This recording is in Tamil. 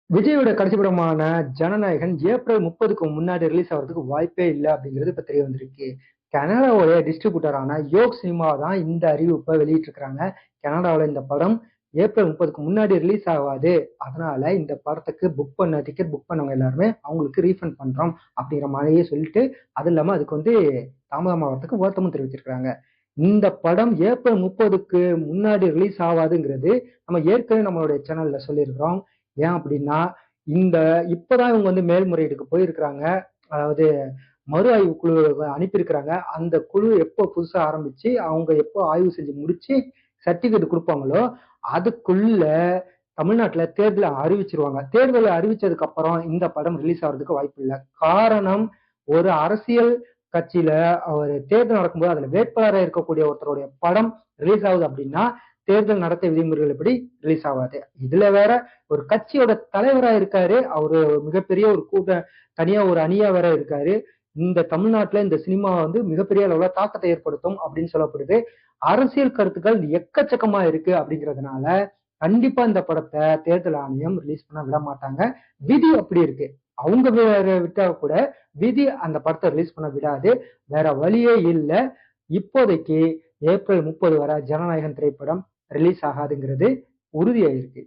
விஜயோட கடைசி படமான ஜனநாயகன் ஏப்ரல் 30க்கு முன்னாடி ரிலீஸ் ஆகிறதுக்கு வாய்ப்பே இல்லை அப்படிங்கிறது இப்ப தெரிய வந்திருக்கு. கனடாவோட டிஸ்ட்ரிபியூட்டரான யோக் சினிமா தான் இந்த அறிவிப்பை வெளியிட்டு இருக்காங்க. கனடாவில் இந்த படம் ஏப்ரல் 30க்கு முன்னாடி ரிலீஸ் ஆகாது, அதனால இந்த படத்துக்கு டிக்கெட் புக் பண்ணவங்க எல்லாருமே அவங்களுக்கு ரீஃபண்ட் பண்றோம் அப்படிங்கிற மாதிரியே சொல்லிட்டு, அது இல்லாம அதுக்கு தாமதமாகறதுக்கு வருத்தமும் தெரிவிச்சிருக்காங்க. இந்த படம் ஏப்ரல் 30க்கு முன்னாடி ரிலீஸ் ஆகாதுங்கிறது நம்ம ஏற்கனவே நம்மளுடைய சேனல்ல சொல்லியிருக்கிறோம். ஏன் அப்படின்னா, இந்த இப்பதான் இவங்க மேல்முறையீடுக்கு போயிருக்கிறாங்க. அதாவது மறு ஆய்வு குழு அனுப்பியிருக்கிறாங்க. அந்த குழு எப்போ புதுசா ஆரம்பிச்சு அவங்க எப்போ ஆய்வு செஞ்சு முடிச்சு சர்டிபிகேட் கொடுப்பாங்களோ அதுக்குள்ள தமிழ்நாட்டுல தேர்தலை அறிவிச்சிருவாங்க. தேர்தலை அறிவிச்சதுக்கு அப்புறம் இந்த படம் ரிலீஸ் ஆகிறதுக்கு வாய்ப்பு இல்லை. காரணம், ஒரு அரசியல் கட்சியில ஒரு தேர்தல் நடக்கும்போது அதுல வேட்பாளராக இருக்கக்கூடிய ஒருத்தருடைய படம் ரிலீஸ் ஆகுது அப்படின்னா தேர்தல் நடத்தை விதிமுறைகள் எப்படி ரிலீஸ் ஆகாது. இதுல வேற ஒரு கட்சியோட தலைவரா இருக்காரு, அவரு மிகப்பெரிய ஒரு தனியா ஒரு அணியா வேற இருக்காரு. இந்த தமிழ்நாட்டுல இந்த சினிமா மிகப்பெரிய அளவுல தாக்கத்தை ஏற்படுத்தும் அப்படின்னு சொல்லப்படுது. அரசியல் கருத்துக்கள் எக்கச்சக்கமா இருக்கு அப்படிங்கிறதுனால கண்டிப்பா இந்த படத்தை தேர்தல் ஆணையம் ரிலீஸ் பண்ண விட மாட்டாங்க. விதி அப்படி இருக்கு. அவங்க வேற விட்டா கூட விதி அந்த படத்தை ரிலீஸ் பண்ண விடாது. வேற வழியே இல்லை. இப்போதைக்கு ஏப்ரல் 30 வரை ஜனநாயகன் திரைப்படம் ரிலீஸ் ஆகாதுங்கிறது உறுதியாயிருக்கு.